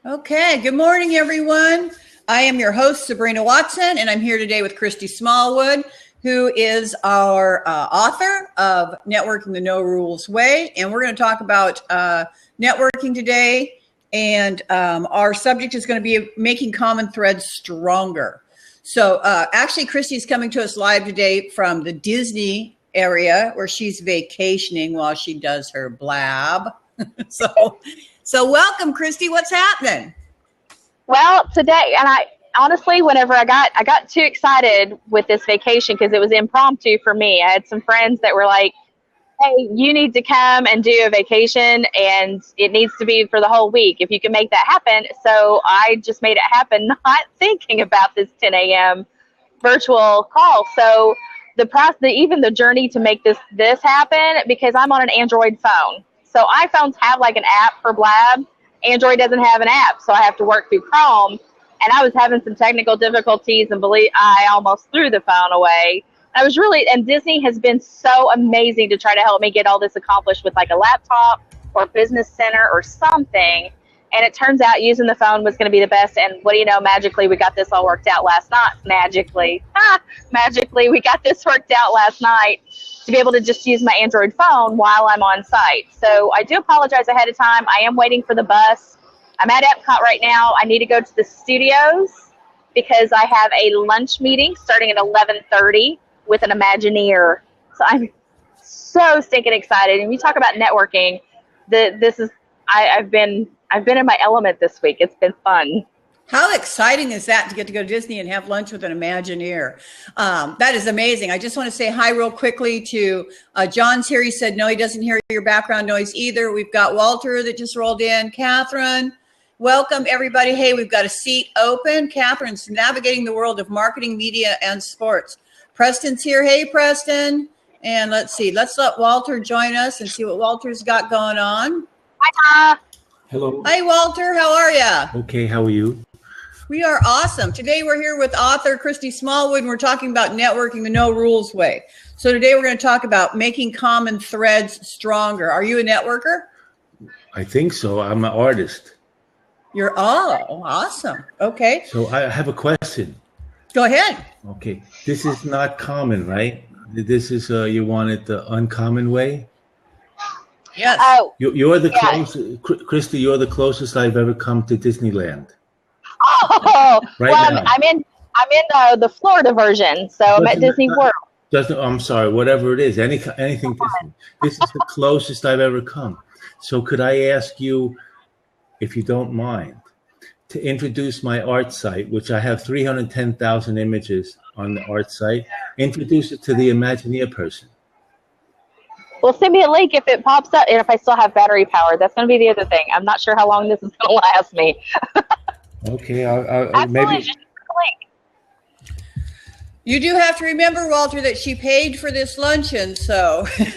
Okay, good morning, everyone. I am your host, Sabrina Watson, and I'm here today with Christy Smallwood, who is our author of Networking the No Rules Way. And we're going to talk about networking today. And our subject is going to be making common threads stronger. So actually, Christy's coming to us live today from the Disney area where she's vacationing while she does her blab. So welcome, Christy. What's happening? Well, today, and I honestly, whenever I got too excited with this vacation because it was impromptu for me. I had some friends that were like, "Hey, you need to come and do a vacation, and it needs to be for the whole week if you can make that happen." So I just made it happen, not thinking about this 10 a.m. virtual call. So the process, even the journey to make this happen, because I'm on an Android phone. So iPhones have like an app for Blab. Android doesn't have an app, so I have to work through Chrome. And I was having some technical difficulties, and believe I almost threw the phone away. And Disney has been so amazing to try to help me get all this accomplished with like a laptop or Business Center or something. And it turns out using the phone was going to be the best. And what do you know? Magically, we got this all worked out last night. Magically, we got this worked out last night to be able to just use my Android phone while I'm on site. So I do apologize ahead of time. I am waiting for the bus. I'm at Epcot right now. I need to go to the studios because I have a lunch meeting starting at 11:30 with an Imagineer. So I'm so stinking excited. And we talk about networking. I've been in my element this week. It's been fun. How exciting is that to get to go to Disney and have lunch with an Imagineer? That is amazing. I just want to say hi real quickly to John's here. He said, no, he doesn't hear your background noise either. We've got Walter that just rolled in. Catherine, welcome everybody. Hey, we've got a seat open. Catherine's navigating the world of marketing, media, and sports. Preston's here. Hey, Preston. And let's see. Let's let Walter join us and see what Walter's got going on. Hi, Hello. Hi, Walter. How are you? Okay, how are you? We are awesome. Today we're here with author Christy Smallwood, and we're talking about networking the no rules way. So today we're going to talk about making common threads stronger. Are you a networker? I think so. I'm an artist. You're awesome. Okay. So I have a question. Go ahead. Okay. This is not common, right? This is, you want it the uncommon way? Yes. Oh, You're the closest, Christy, you're the closest I've ever come to Disneyland. Oh, Right well, now. I'm in the Florida version, so I'm at Disney World. I'm sorry, whatever it is, anything Disney. This is the closest I've ever come. So could I ask you, if you don't mind, to introduce my art site, which I have 310,000 images on the art site, introduce it to the Imagineer person. Well, send me a link if it pops up, and if I still have battery power. That's going to be the other thing. I'm not sure how long this is going to last me. Okay, Absolutely, maybe. just a link. You do have to remember, Walter, that she paid for this luncheon, so she's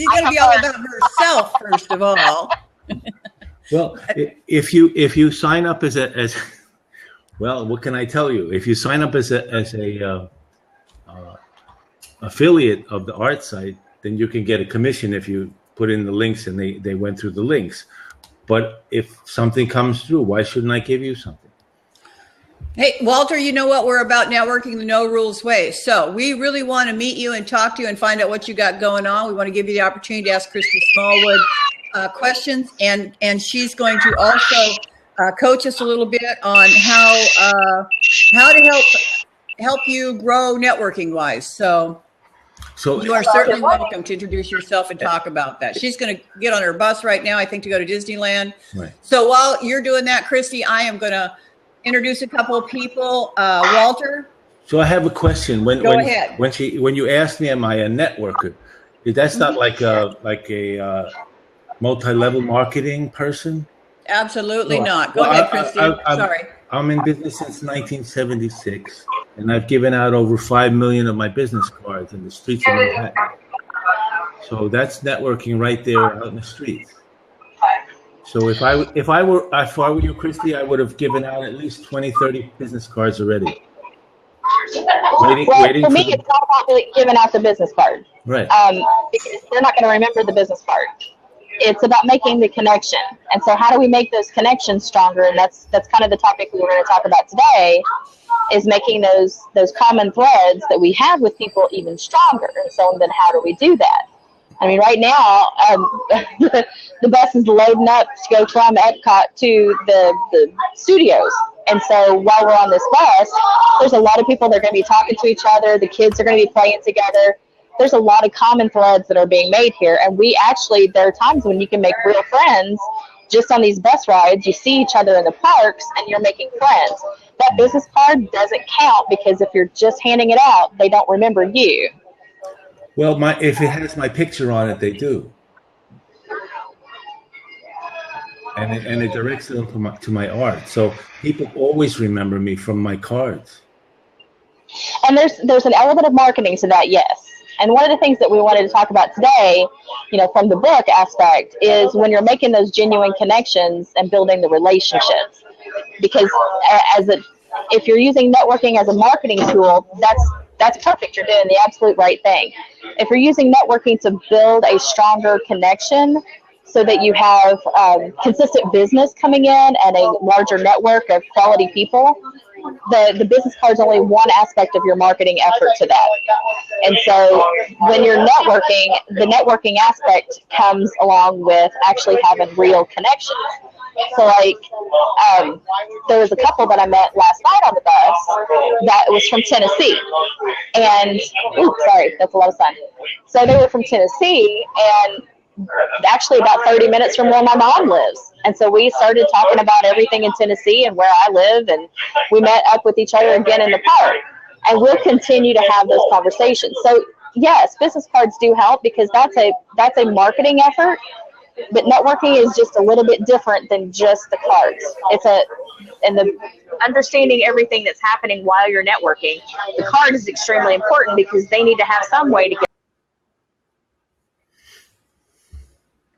going to be all about herself, first of all. Well, if you sign up as well, what can I tell you? If you sign up as a affiliate of the art site, then you can get a commission if you put in the links and they went through the links. But if something comes through, why shouldn't I give you something? Hey, Walter, you know what? We're about networking the no rules way. So we really want to meet you and talk to you and find out what you got going on. We want to give you the opportunity to ask Christy Smallwood questions, and she's going to also coach us a little bit on how to help you grow networking wise. So you are certainly welcome to introduce yourself and talk about that. She's going to get on her bus right now, I think, to go to Disneyland. Right. So while you're doing that, Christy, I am going to introduce a couple of people. Walter. So I have a question. Go ahead. When you asked me, am I a networker? That's not like a multi-level marketing person? Absolutely not. Go ahead, Christy. Sorry. I'm in business since 1976, and I've given out over 5 million of my business cards in the streets of Manhattan. So that's networking right there out in the streets. So if I were you, Christy, I would have given out at least 20, 30 business cards already. Waiting for me, it's not about giving out the business card. Right. Because they're not going to remember the business card. it's about making the connection. And so how do we make those connections stronger? And that's kind of the topic we were going to talk about today, is making those common threads that we have with people even stronger. And so then how do we do that? I mean, right now, the bus is loading up to go from Epcot to the studios. And so while we're on this bus, there's a lot of people that are going to be talking to each other. The kids are going to be playing together. There's a lot of common threads that are being made here. And there are times when you can make real friends just on these bus rides. You see each other in the parks and you're making friends. That business card doesn't count, because if you're just handing it out, they don't remember you. Well, if it has my picture on it, they do, and it directs them to my art. So people always remember me from my cards. And there's an element of marketing to that, yes. And one of the things that we wanted to talk about today, from the book aspect, is when you're making those genuine connections and building the relationships. Because if you're using networking as a marketing tool, that's perfect. You're doing the absolute right thing. If you're using networking to build a stronger connection so that you have consistent business coming in and a larger network of quality people, the business card is only one aspect of your marketing effort to that. And so when you're networking, the networking aspect comes along with actually having real connections. So there was a couple that I met last night on the bus that was from Tennessee. And, sorry, that's a lot of sun. So they were from Tennessee, and actually about 30 minutes from where my mom lives. And so we started talking about everything in Tennessee and where I live, and we met up with each other again in the park. And we'll continue to have those conversations. So yes, business cards do help, because that's a marketing effort. But networking is just a little bit different than just the cards. And the understanding everything that's happening while you're networking. The card is extremely important, because they need to have some way to get.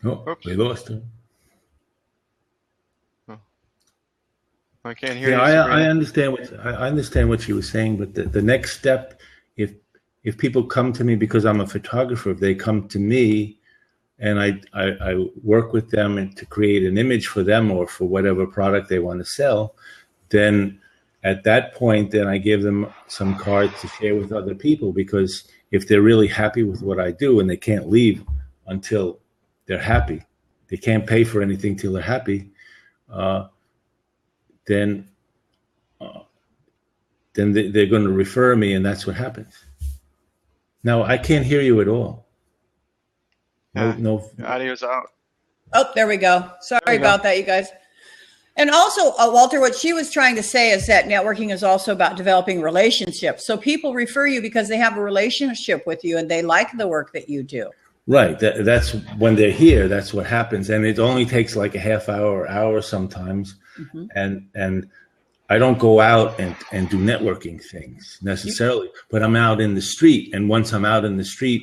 Oh, we lost him. Oh. I can't hear you. I understand what you were saying, but the next step, if people come to me because I'm a photographer, if they come to me and I work with them and to create an image for them or for whatever product they want to sell, then at that point, then I give them some cards to share with other people, because if they're really happy with what I do and they can't leave until they're happy, they can't pay for anything till they're happy, then they're going to refer me, and that's what happens. Now, I can't hear you at all. No. Audio's out. Oh, there we go. Sorry about that, you guys. And also, Walter, what she was trying to say is that networking is also about developing relationships. So people refer you because they have a relationship with you and they like the work that you do. Right. That's when they're here. That's what happens. And it only takes like a half hour or hour sometimes. Mm-hmm. And I don't go out and do networking things necessarily, but I'm out in the street. And once I'm out in the street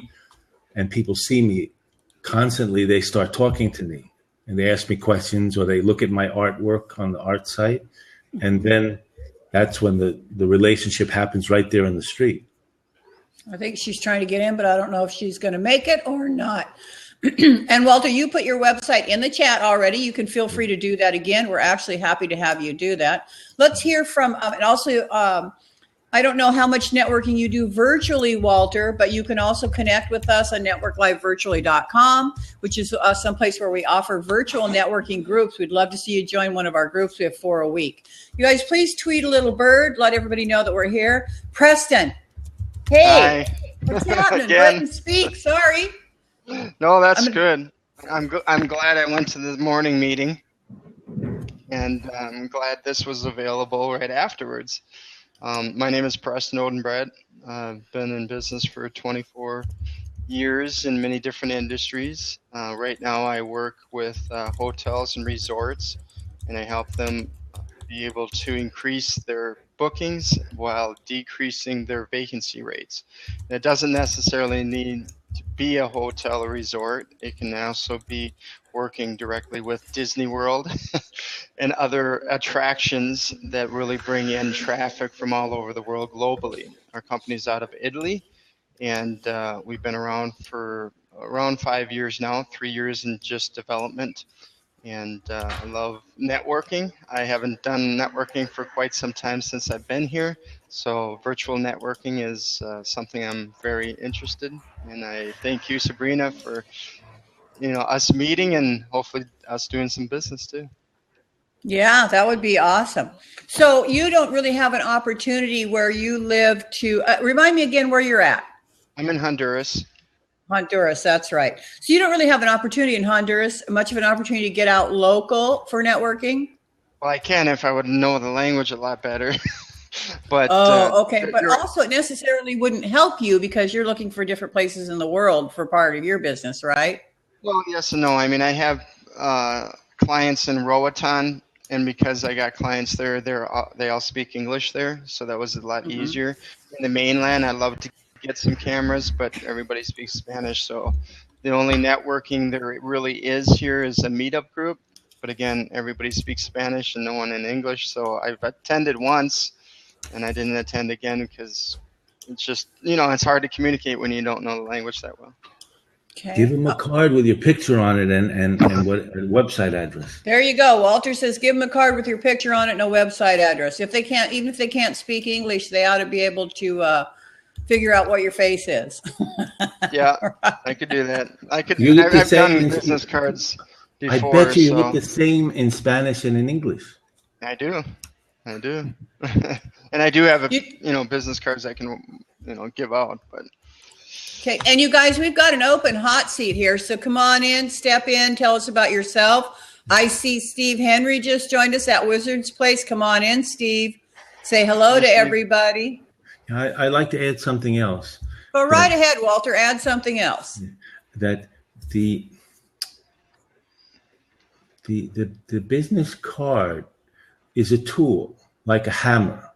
and people see me constantly, they start talking to me and they ask me questions, or they look at my artwork on the art site. And then that's when the relationship happens right there in the street. I think she's trying to get in, but I don't know if she's going to make it or not. And Walter, you put your website in the chat already. You can feel free to do that again. We're actually happy to have you do that. Let's hear from, and also, I don't know how much networking you do virtually, Walter, but you can also connect with us on networklivevirtually.com, which is someplace where we offer virtual networking groups. We'd love to see you join one of our groups. We have 4 a week. You guys, please tweet a little bird. Let everybody know that we're here. Preston. Hey, hi. What's happening? Brighton, speak. Sorry. No, that's good. I'm glad I went to the morning meeting, and I'm glad this was available right afterwards. My name is Preston Odenbrett. I've been in business for 24 years in many different industries. Right now I work with hotels and resorts, and I help them be able to increase their bookings while decreasing their vacancy rates. And it doesn't necessarily need to be a hotel or resort. It can also be working directly with Disney World and other attractions that really bring in traffic from all over the world globally. Our company's out of Italy, and we've been around for around 5 years now, 3 years in just development. And I love networking. I haven't done networking for quite some time since I've been here. So virtual networking is something I'm very interested in. And I thank you, Sabrina, for us meeting and hopefully us doing some business too. Yeah, that would be awesome. So you don't really have an opportunity where you live to remind me again where you're at. I'm in Honduras. Honduras, that's right. So you don't really have an opportunity in Honduras, much of an opportunity to get out local for networking? Well, I can if I would know the language a lot better. But okay. But also it necessarily wouldn't help you because you're looking for different places in the world for part of your business, right? Well, yes and no. I mean, I have clients in Roatan, and because I got clients there, they all speak English there, so that was a lot easier. In the mainland, I love to get some cameras, but everybody speaks Spanish, so the only networking there really is here is a meetup group. But again, everybody speaks Spanish and no one in English, so I've attended once, and I didn't attend again because it's just, it's hard to communicate when you don't know the language that well. Okay. Give them a card with your picture on it and what website address. There you go. Walter says, give them a card with your picture on it and a website address. If they can't, even if they can't speak English, they ought to be able to figure out what your face is. Yeah, I could do that. I've done business cards before. I bet you look the same in Spanish and in English. I do. And I do have business cards I can give out, but. Okay, and you guys, we've got an open hot seat here, so come on in, step in, tell us about yourself. I see Steve Henry just joined us at Wizard's Place. Come on in, Steve. Say hello to everybody. I'd like to add something else. Go right ahead, Walter. Add something else. That the business card is a tool, like a hammer,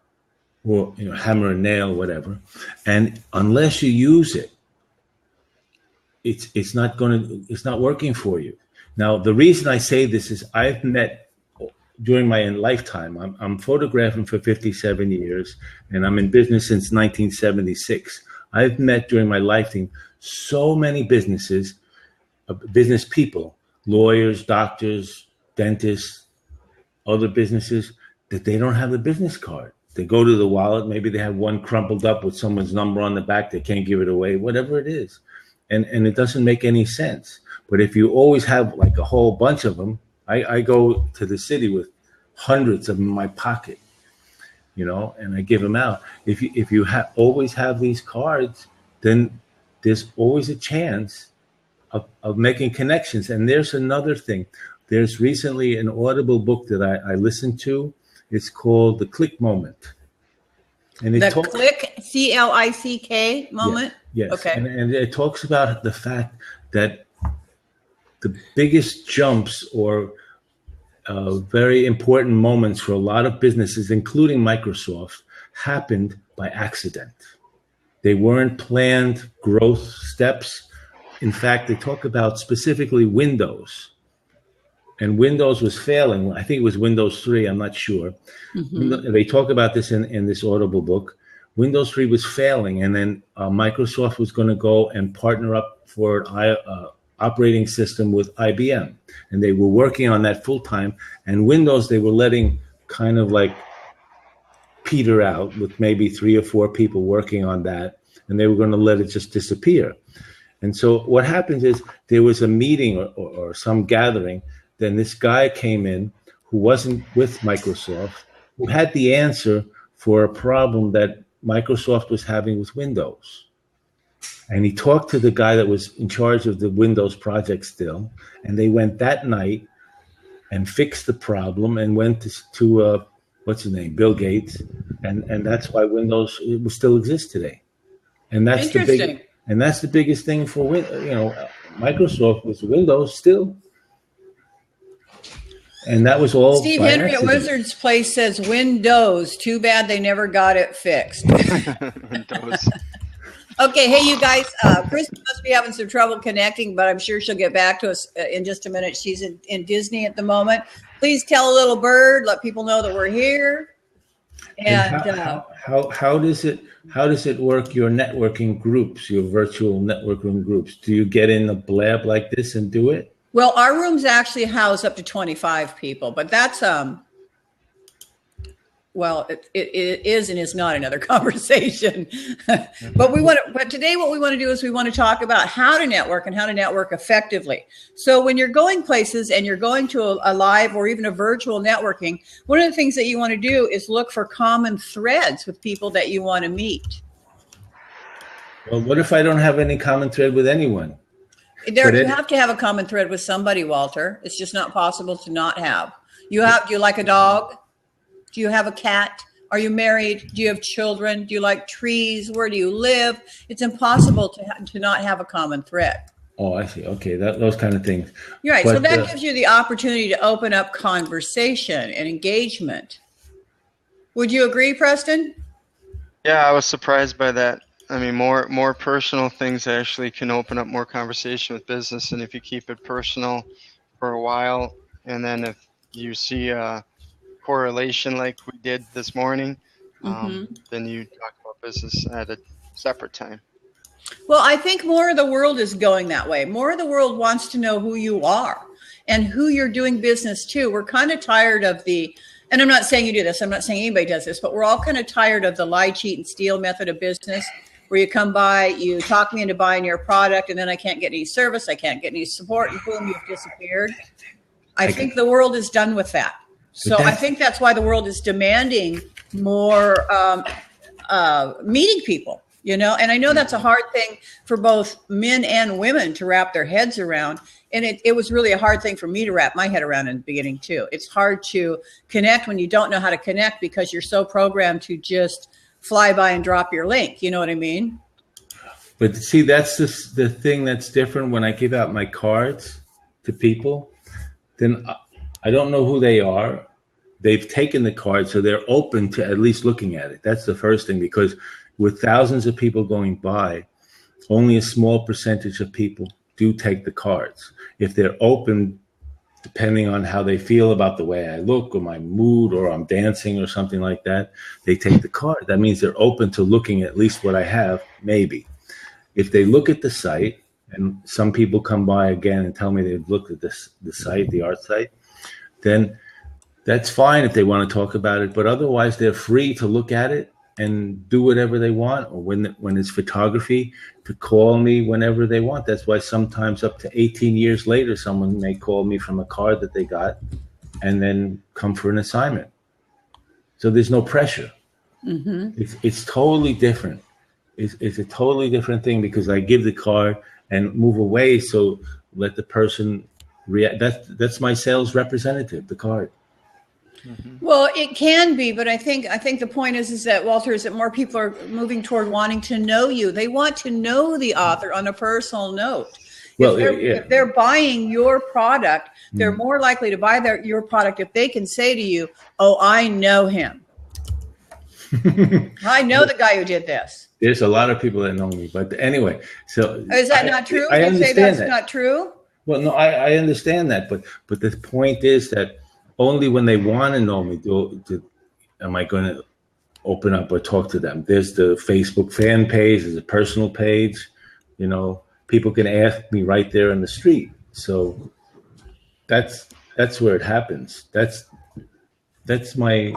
or hammer and nail, whatever. And unless you use it, it's not working for you. Now, the reason I say this is I've met during my lifetime. I'm photographing for 57 years, and I'm in business since 1976. I've met during my lifetime so many business people, lawyers, doctors, dentists, other businesses, that they don't have the business card. They go to the wallet, maybe they have one crumpled up with someone's number on the back, they can't give it away, whatever it is. And it doesn't make any sense. But if you always have like a whole bunch of them, I go to the city with hundreds of them in my pocket, and I give them out. If you always have these cards, then there's always a chance of making connections. And there's another thing. There's recently an Audible book that I listened to. It's called The Click Moment. And Click, CLICK moment? Yes. Okay. And it talks about the fact that the biggest jumps or very important moments for a lot of businesses, including Microsoft, happened by accident. They weren't planned growth steps. In fact, they talk about specifically Windows. And Windows was failing. I think it was Windows 3. I'm not sure. They talk about this in this Audible book. Windows 3 was failing, and then Microsoft was going to go and partner up for an operating system with IBM. And they were working on that full time. And Windows, they were letting kind of like peter out with maybe 3 or 4 people working on that. And they were going to let it just disappear. And so what happens is there was a meeting or some gathering. Then this guy came in who wasn't with Microsoft, who had the answer for a problem that Microsoft was having with Windows. And he talked to the guy that was in charge of the Windows project still, and they went that night and fixed the problem and went to what's his name, Bill Gates, and that's why Windows still exists today. And that's the biggest thing for Microsoft was Windows still. And that was all. Steve Henry at Wizard's Place says Windows. Too bad they never got it fixed. Windows. Okay, hey, you guys. Christy must be having some trouble connecting, but I'm sure she'll get back to us in just a minute. She's in Disney at the moment. Please tell a little bird. Let people know that we're here. And And how does it work? Your networking groups, your virtual networking groups. Do you get in a blab like this and do it? well, our rooms actually house up to 25 people, but that's well, it is and is not another conversation. But today what we want to do is we want to talk about how to network and how to network effectively. So when you're going places and you're going to a live or even a virtual networking, one of the things that you want to do is look for common threads with people that you want to meet. Well, what if I don't have any common thread with anyone? You have to have a common thread with somebody, Walter. It's just not possible to not have. Do you like a dog? Do you have a cat? Are you married? Do you have children? Do you like trees? Where do you live? It's impossible to not have a common thread. Oh, I see. Okay, those kind of things. You're right. So that gives you the opportunity to open up conversation and engagement. Would you agree, Preston? Yeah, I was surprised by that. I mean, more personal things actually can open up more conversation with business, and if you keep it personal for a while, and then if you see a correlation like we did this morning, then you talk about business at a separate time. Well, I think more of the world is going that way. More of the world wants to know who you are and who you're doing business to. We're kind of tired of and I'm not saying you do this, I'm not saying anybody does this, but we're all kind of tired of the lie, cheat, and steal method of business, where you come by, you talk me into buying your product, and then I can't get any service, I can't get any support, and boom, you've disappeared. I think the world is done with that. So I think that's why the world is demanding more meeting people, and I know that's a hard thing for both men and women to wrap their heads around. And it was really a hard thing for me to wrap my head around in the beginning too. It's hard to connect when you don't know how to connect because you're so programmed to just fly by and drop your link. You know what I mean? But see, that's the thing that's different when I give out my cards to people. Then I don't know who they are. They've taken the card, so they're open to at least looking at it. That's the first thing, because with thousands of people going by, only a small percentage of people do take the cards. If they're open, depending on how they feel about the way I look or my mood or I'm dancing or something like that, they take the card. That means they're open to looking at least what I have, maybe. If they look at the site, and some people come by again and tell me they've looked at the site, the art site, then that's fine if they want to talk about it. But otherwise, they're free to look at it and do whatever they want, or when it's photography, to call me whenever they want. That's why sometimes up to 18 years later, someone may call me from a card that they got and then come for an assignment. So there's no pressure. Mm-hmm. It's totally different. It's a totally different thing, because I give the card and move away, so let the person react. That's my sales representative, the card. Mm-hmm. Well, it can be, but I think the point is that, Walter, is that more people are moving toward wanting to know you. They want to know the author on a personal note. Well, if they're buying your product, they're more likely to buy your product if they can say to you, "Oh, I know him. I know the guy who did this." There's a lot of people that know me, but anyway, so is that not true? I understand that's that. Not true. Well, no, I understand that, but the point is that only when they want to know me am I going to open up or talk to them. There's the Facebook fan page, there's a personal page. People can ask me right there in the street. So that's where it happens. That's my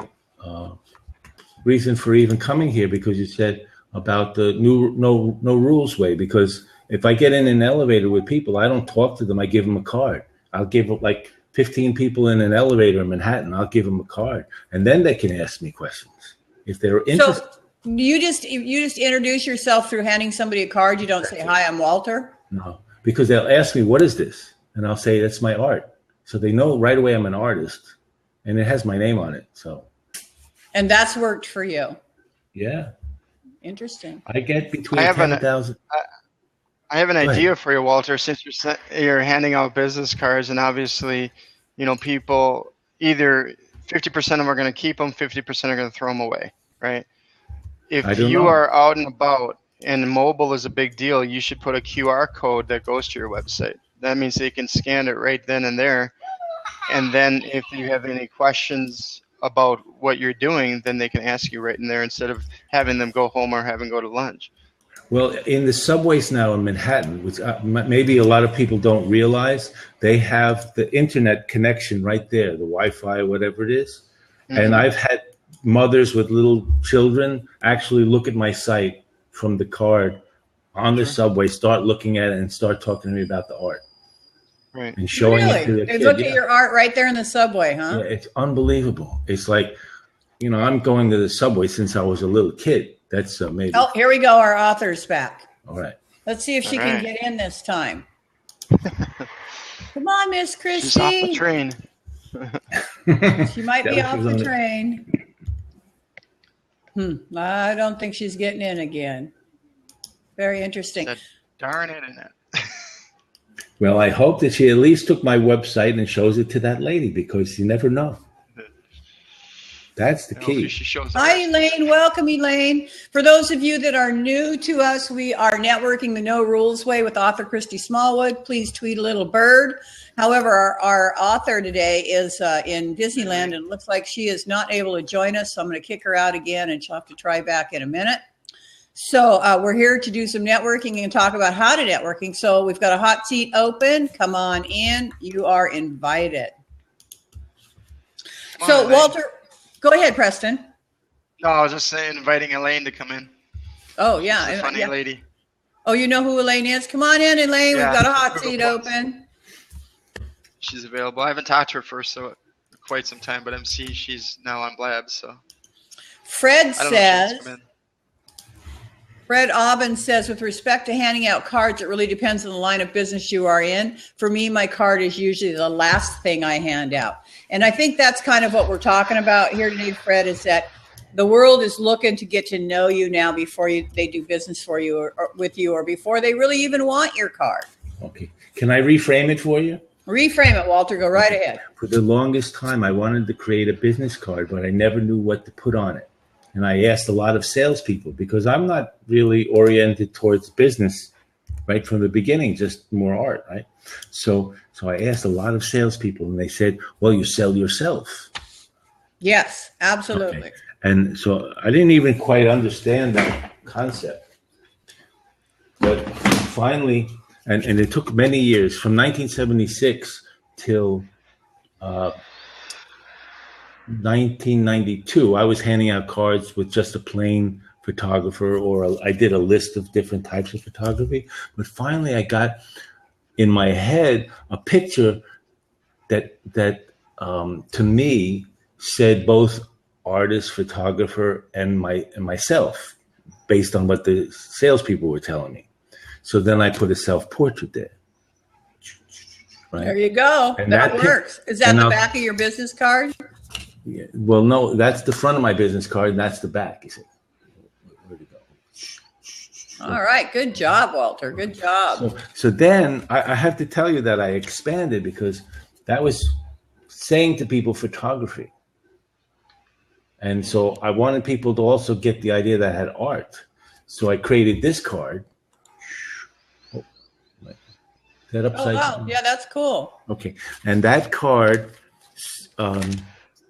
reason for even coming here, because you said about the no rules way. Because if I get in an elevator with people, I don't talk to them. I give them a card. I'll give like 15 people in an elevator in Manhattan. I'll give them a card, and then they can ask me questions if they're interested. So you just introduce yourself through handing somebody a card. You don't say, "Hi, I'm Walter." No, because they'll ask me, "What is this?" And I'll say, "That's my art." So they know right away I'm an artist, and it has my name on it. So. And that's worked for you. Yeah. Interesting. I get between 10,000. I have an idea for you, Walter, since you're handing out business cards, and obviously, people either 50% of them are going to keep them, 50% are going to throw them away, right? If you are out and about and mobile is a big deal, you should put a QR code that goes to your website. That means they can scan it right then and there. And then if you have any questions about what you're doing, then they can ask you right in there instead of having them go home or having go to lunch. Well, in the subways now in Manhattan, which maybe a lot of people don't realize, they have the internet connection right there, the Wi-Fi, whatever it is. Mm-hmm. And I've had mothers with little children actually look at my site from the card on the subway, start looking at it, and start talking to me about the art. Right. And showing really? it to their They kid. look at your art right there in the subway, huh? Yeah, it's unbelievable. It's like, I'm going to the subway since I was a little kid. That's maybe. Oh, here we go. Our author's back. All right. Let's see if she can get in this time. Come on, Miss Christy. She's off the train. She might be off the train. I don't think she's getting in again. Very interesting. That darn internet. Well, I hope that she at least took my website and shows it to that lady, because you never know. That's the key. Hi, Elaine. Welcome, Elaine. For those of you that are new to us, we are networking the No Rules Way with author Christy Smallwood. Please tweet a little bird. However, our author today is in Disneyland, and it looks like she is not able to join us. So I'm going to kick her out again, and she'll have to try back in a minute. So we're here to do some networking and talk about how to networking. So we've got a hot seat open. Come on in. You are invited. So Walter, go ahead, Preston. No, I was just saying, inviting Elaine to come in. Oh, yeah. She's a funny lady. Oh, you know who Elaine is? Come on in, Elaine. Yeah, we've got a hot seat open. She's available. I haven't talked to her for quite some time, but MC, she's now on Blab. So Fred Aubin says, with respect to handing out cards, it really depends on the line of business you are in. For me, my card is usually the last thing I hand out. And I think that's kind of what we're talking about here today, Fred, is that the world is looking to get to know you now before they do business for you or with you, or before they really even want your card. Okay. Can I reframe it for you? Reframe it, Walter. Go right ahead. For the longest time, I wanted to create a business card, but I never knew what to put on it. And I asked a lot of salespeople, because I'm not really oriented towards business right from the beginning, just more art, right? So I asked a lot of salespeople, and they said, well, you sell yourself. Yes, absolutely. Okay. And so I didn't even quite understand that concept. But finally, and it took many years, from 1976 till 1992, I was handing out cards with just a plain photographer, or I did a list of different types of photography. But finally, I got in my head a picture that to me said both artist, photographer, and myself, based on what the salespeople were telling me. So then I put a self-portrait there. Right? There you go. And that works. Is that the back of your business card? Yeah, well, no, that's the front of my business card, and that's the back. You see. Where'd it go? All right. Good job, Walter. Good job. So then I have to tell you that I expanded, because that was saying to people photography. And so I wanted people to also get the idea that I had art. So I created this card. Oh, is that upside down? Yeah, that's cool. Okay. And that card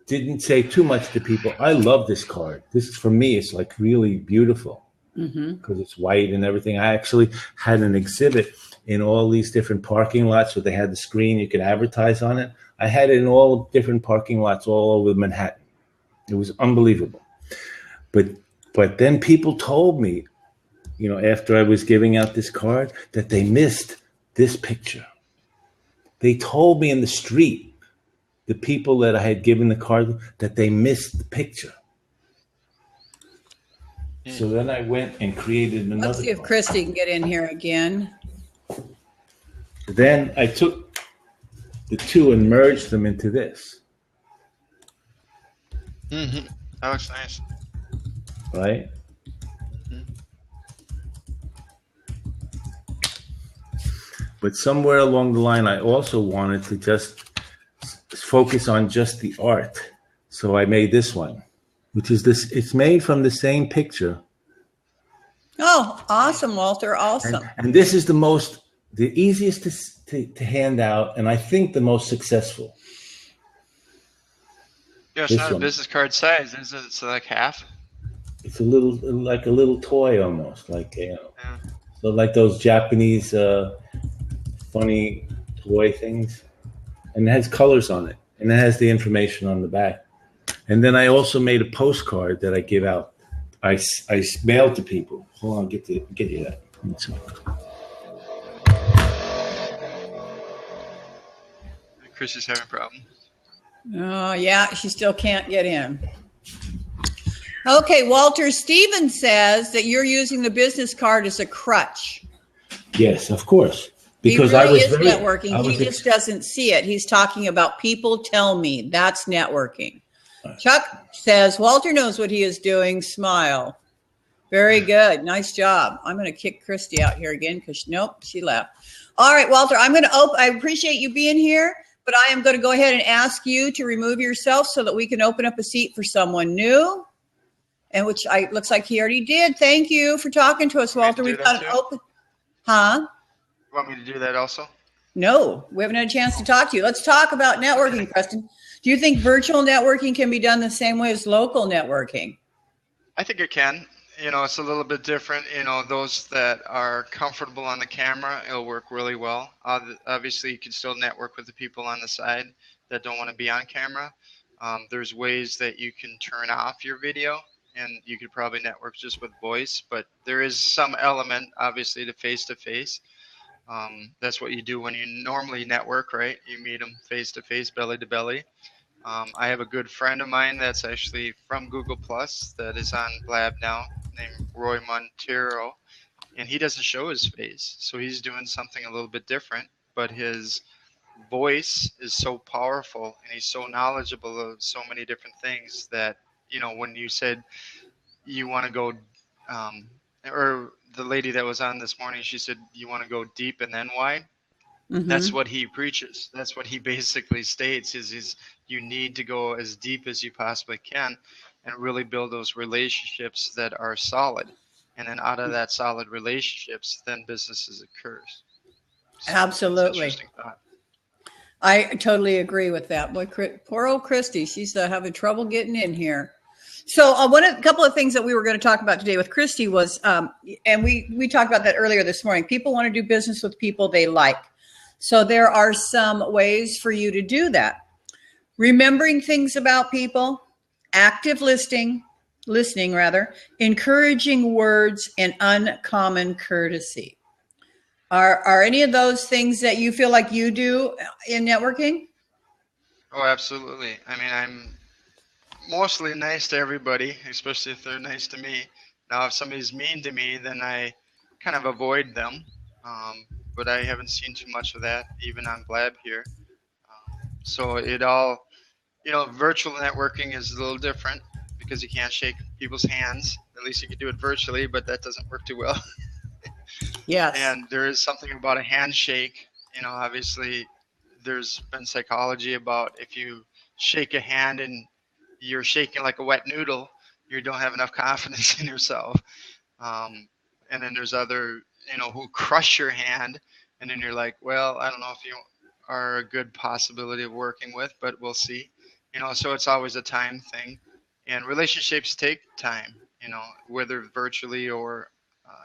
didn't say too much to people. I love this card. This, for me, it's like really beautiful, because it's white and everything. I actually had an exhibit in all these different parking lots where they had the screen. You could advertise on it. I had it in all different parking lots all over Manhattan. It was unbelievable. But then people told me, after I was giving out this card, that they missed this picture. They told me in the street, the people that I had given the card, that they missed the picture. So then I went and created another. Let's see if Christy can get in here again. Then I took the two and merged them into this. Mm-hmm. That looks nice. Right? But somewhere along the line, I also wanted to just focus on just the art. So I made this one, which is this. It's made from the same picture. Oh, awesome, Walter. Awesome. And this is the easiest to hand out, and I think the most successful. Yeah, it's This not a one. business card size, is it? It's like half. It's a little like a little toy almost, like Yeah. so like those Japanese funny toy things, and it has colors on it, and it has the information on the back. And then I also made a postcard that I give out. I mail to people. Hold on, get you that. Chris is having a problem. Oh, yeah, she still can't get in. Okay, Walter Stevens says that you're using the business card as a crutch. Yes, of course. Because he really is networking. He just doesn't see it. He's talking about people tell me. That's networking. Chuck says, Walter knows what he is doing. Smile. Very good. Nice job. I'm going to kick Christy out here again because, nope, she left. All right, Walter, I appreciate you being here, but I am going to go ahead and ask you to remove yourself so that we can open up a seat for someone new, and which looks like he already did. Thank you for talking to us, Walter. We've got an open. Huh? You want me to do that also? No, we haven't had a chance to talk to you. Let's talk about networking, Preston. Do you think virtual networking can be done the same way as local networking? I think it can. It's a little bit different. Those that are comfortable on the camera, it'll work really well. Obviously, you can still network with the people on the side that don't want to be on camera. There's ways that you can turn off your video, and you could probably network just with voice, but there is some element, obviously, to face-to-face. That's what you do when you normally network, right? You meet them face-to-face, belly-to-belly. I have a good friend of mine that's actually from Google Plus that is on Blab now, named Roy Montero, and he doesn't show his face, so he's doing something a little bit different, but his voice is so powerful, and he's so knowledgeable of so many different things that, when you said you want to go, or the lady that was on this morning, she said you want to go deep and then wide. Mm-hmm. That's what he preaches. That's what he basically states is you need to go as deep as you possibly can and really build those relationships that are solid. And then out of that solid relationships, then businesses occurs. So absolutely. I totally agree with that. Boy, poor old Christy, she's having trouble getting in here. So a couple of things that we were going to talk about today with Christy was, and we talked about that earlier this morning, people want to do business with people they like. So there are some ways for you to do that. Remembering things about people, active listening, encouraging words, and uncommon courtesy. Are any of those things that you feel like you do in networking? Oh, absolutely. I mean, I'm mostly nice to everybody, especially if they're nice to me. Now, if somebody's mean to me, then I kind of avoid them. But I haven't seen too much of that, even on Blab here. So it all, virtual networking is a little different because you can't shake people's hands. At least you can do it virtually, but that doesn't work too well. Yes. And there is something about a handshake. Obviously, there's been psychology about if you shake a hand and you're shaking like a wet noodle, you don't have enough confidence in yourself. And then there's other, who crush your hand, and then you're like, well, I don't know if you are a good possibility of working with, but we'll see. So it's always a time thing. And relationships take time, whether virtually or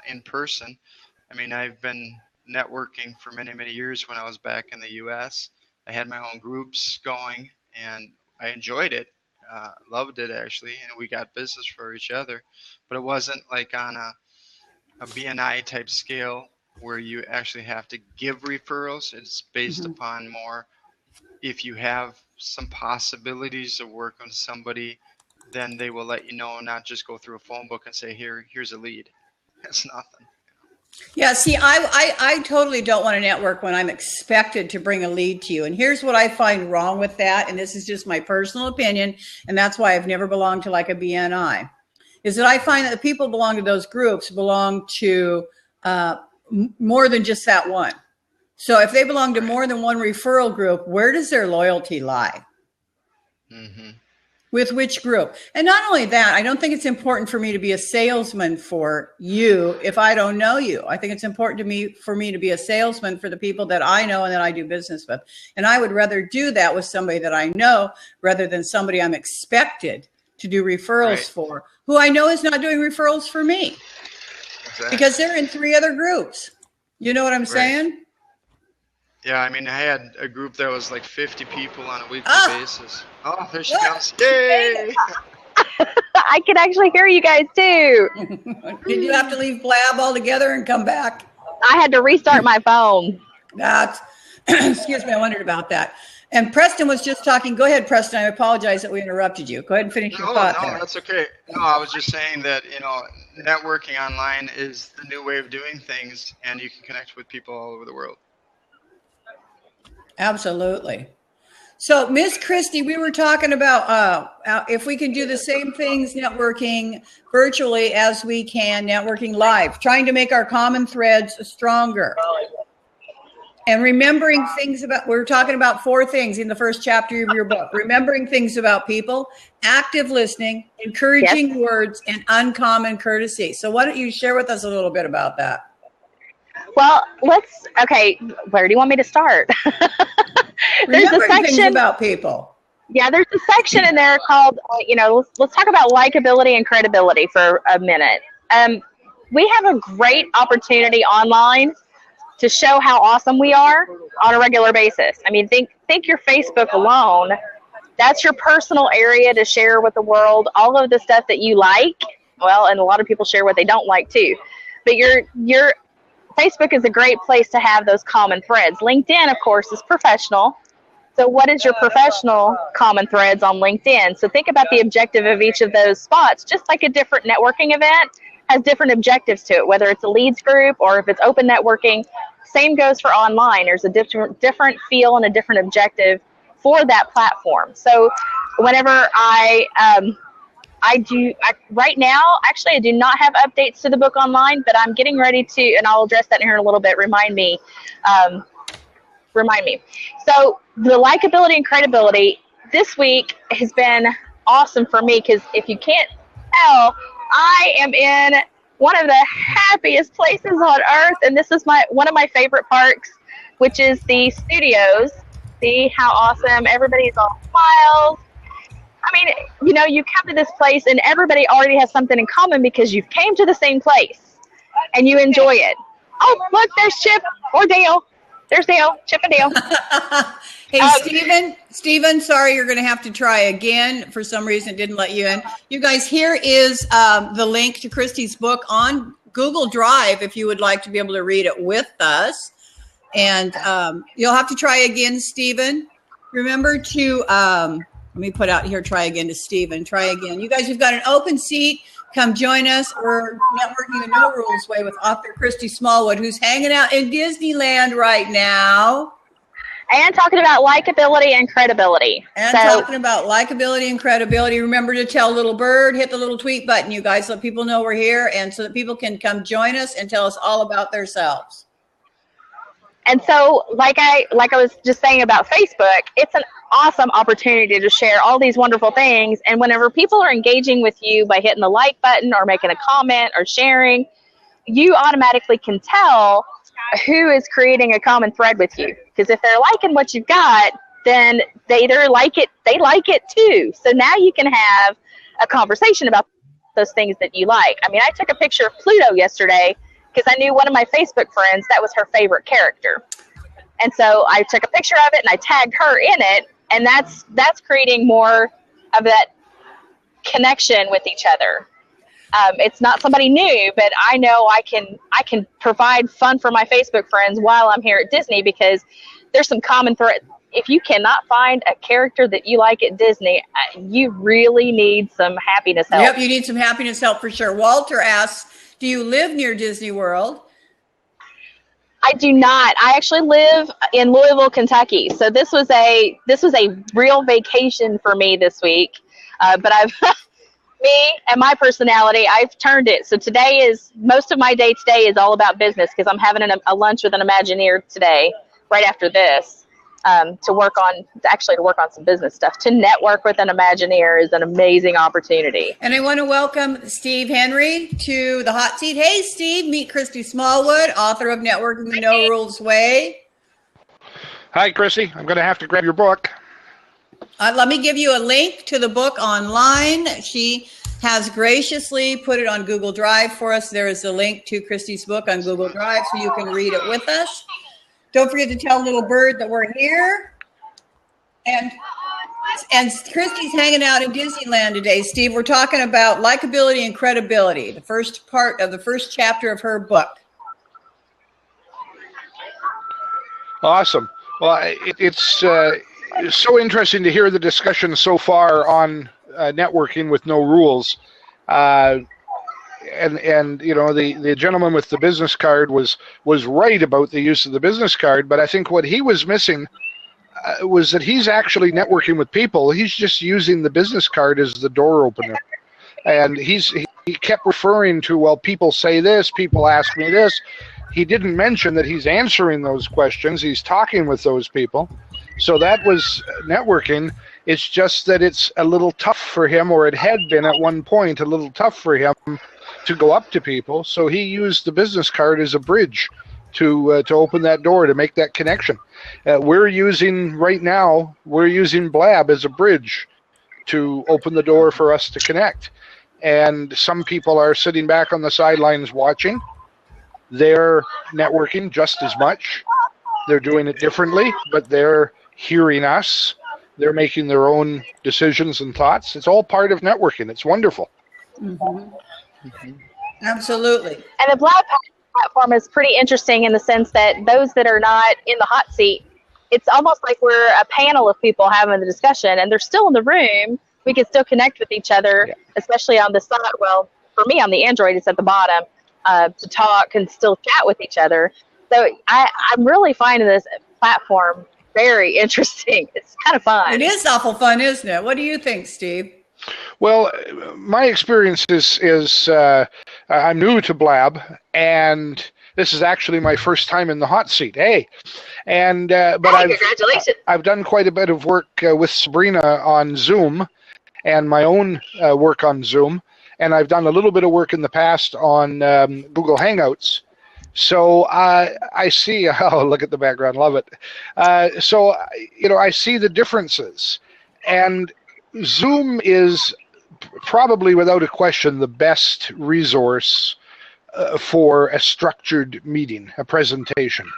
in person. I mean, I've been networking for many, many years when I was back in the U.S. I had my own groups going, and I enjoyed it, loved it actually, and we got business for each other. But it wasn't like on a BNI type scale where you actually have to give referrals. It's based upon more if you have some possibilities of working with somebody, then they will let you know, not just go through a phone book and say, here's a lead. That's nothing. Yeah, see, I totally don't want to network when I'm expected to bring a lead to you. And here's what I find wrong with that, and this is just my personal opinion, and that's why I've never belonged to like a BNI, is that I find that the people belong to those groups belong to more than just that one. So if they belong to more than one referral group, where does their loyalty lie? Mm-hmm. With which group? And not only that, I don't think it's important for me to be a salesman for you if I don't know you. I think it's important for me to be a salesman for the people that I know and that I do business with. And I would rather do that with somebody that I know rather than somebody I'm expected to do referrals for, who I know is not doing referrals for me. Exactly. Because they're in 3 other groups. You know what I'm saying? Yeah, I mean, I had a group that was like 50 people on a weekly basis. Oh, there she comes. Yay! I can actually hear you guys too. Did you have to leave Blab altogether and come back? I had to restart my phone. Excuse me, I wondered about that. And Preston was just talking. Go ahead, Preston. I apologize that we interrupted you. Go ahead and finish your thought there. No, that's okay. No, I was just saying that, networking online is the new way of doing things, and you can connect with people all over the world. Absolutely. So, Miss Christy, we were talking about if we can do the same things networking virtually as we can networking live, trying to make our common threads stronger. And remembering things about, we're talking about 4 things in the first chapter of your book. Remembering things about people, active listening, encouraging words, and uncommon courtesy. So why don't you share with us a little bit about that? Well, okay, where do you want me to start? There's a section things about people. Yeah, there's a section in there called, let's talk about likability and credibility for a minute. We have a great opportunity online to show how awesome we are on a regular basis. I mean, think your Facebook alone. That's your personal area to share with the world all of the stuff that you like. Well, and a lot of people share what they don't like too. But your Facebook is a great place to have those common threads. LinkedIn, of course, is professional. So what is your professional common threads on LinkedIn? So think about the objective of each of those spots. Just like a different networking event has different objectives to it, whether it's a leads group or if it's open networking. Same goes for online. There's a different feel and a different objective for that platform. So whenever right now, actually, I do not have updates to the book online, but I'm getting ready to, and I'll address that in here in a little bit. Remind me. So the likability and credibility this week has been awesome for me because if you can't tell, I am in one of the happiest places on earth, and this is one of my favorite parks, which is the studios. See how awesome everybody's all smiles. I mean, you come to this place and everybody already has something in common because you came to the same place and you enjoy it. Oh, look, there's Chip or Dale. There's Dale, Chip and Dale. Hey, Stephen, sorry, you're going to have to try again. For some reason, it didn't let you in. You guys, here is the link to Christy's book on Google Drive if you would like to be able to read it with us. And you'll have to try again, Stephen. Remember to, let me put out here, try again to Stephen. Try again. You guys, we've got an open seat. Come join us. We're networking the No Rules Way with author Christy Smallwood, who's hanging out in Disneyland right now. And talking about likability and credibility. Talking about likability and credibility. Remember to tell Little Bird, hit the little tweet button, you guys, so people know we're here and so that people can come join us and tell us all about themselves. And so, like I was just saying about Facebook, it's an awesome opportunity to share all these wonderful things. And whenever people are engaging with you by hitting the like button or making a comment or sharing, you automatically can tell who is creating a common thread with you. Because if they're liking what you've got, then they either like it, they like it too. So now you can have a conversation about those things that you like. I mean, I took a picture of Pluto yesterday because I knew one of my Facebook friends, that was her favorite character. And so I took a picture of it and I tagged her in it. And that's creating more of that connection with each other. It's not somebody new, but I know I can provide fun for my Facebook friends while I'm here at Disney because there's some common thread. If you cannot find a character that you like at Disney, you really need some happiness help. Yep, you need some happiness help for sure. Walter asks, do you live near Disney World? I do not. I actually live in Louisville, Kentucky. So this was a real vacation for me this week. But me and my personality, I've turned it. So most of my day today is all about business because I'm having a lunch with an Imagineer today, right after this. to work on some business stuff. To network with an Imagineer is an amazing opportunity. And I want to welcome Steve Henry to the hot seat. Hey, Steve, meet Christy Smallwood, author of Networking the No Rules Way. Hi, Chrissy. I'm going to have to grab your book. Let me give you a link to the book online. She has graciously put it on Google Drive for us. There is a link to Christy's book on Google Drive so you can read it with us. Don't forget to tell Little Bird that we're here. And Christy's hanging out in Disneyland today, Steve. We're talking about likability and credibility, the first part of the first chapter of her book. Awesome. Well, it's so interesting to hear the discussion so far on networking with no rules. And you know, the gentleman with the business card was right about the use of the business card, but I think what he was missing was that he's actually networking with people. He's just using the business card as the door opener. And he kept referring to, well, people say this, people ask me this. He didn't mention that he's answering those questions. He's talking with those people. So that was networking. It's just that it's a little tough for him, or it had been at one point a little tough for him to go up to people. So he used the business card as a bridge to open that door, to make that connection. We're using Blab as a bridge to open the door for us to connect. And some people are sitting back on the sidelines watching. They're networking just as much. They're doing it differently, but they're hearing us. They're making their own decisions and thoughts. It's all part of networking. It's wonderful. Mm-hmm. Mm-hmm. Absolutely. And the Blab platform is pretty interesting in the sense that those that are not in the hot seat, it's almost like we're a panel of people having the discussion, and they're still in the room. We can still connect with each other, especially on the side. Well, for me on the Android, it's at the bottom. To talk and still chat with each other. So I'm really finding this platform very interesting. It's kind of fun. It is awful fun, isn't it? What do you think, Steve? Well, my experience is I'm new to Blab, and this is actually my first time in the hot seat. Hey, and but congratulations! I've done quite a bit of work with Sabrina on Zoom, and my own work on Zoom. And I've done a little bit of work in the past on Google Hangouts. So I see, oh, look at the background, love it. So, you know, I see the differences. And Zoom is probably, without a question, the best resource for a structured meeting, a presentation.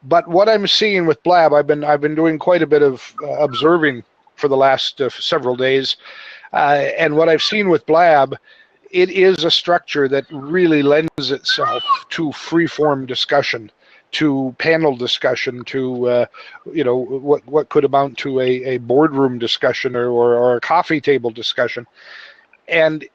But what I'm seeing with Blab, I've been doing quite a bit of observing for the last several days. And what I've seen with Blab, it is a structure that really lends itself to free-form discussion, to panel discussion, to you know, what could amount to a boardroom discussion or a coffee table discussion. And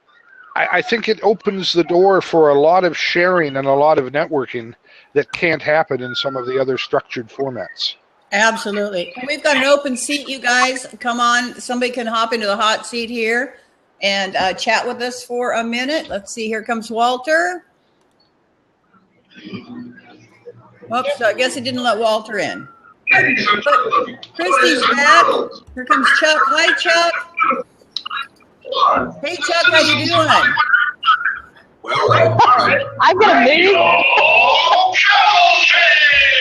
I think it opens the door for a lot of sharing and a lot of networking that can't happen in some of the other structured formats. Absolutely. We've got an open seat, you guys. Come on. Somebody can hop into the hot seat here and chat with us for a minute. Let's see. Here comes Walter. Oops, I guess it didn't let Walter in. But Christy's back. Here comes Chuck. Hi, Chuck. Hey, Chuck. How you doing? Well, I'm going to move.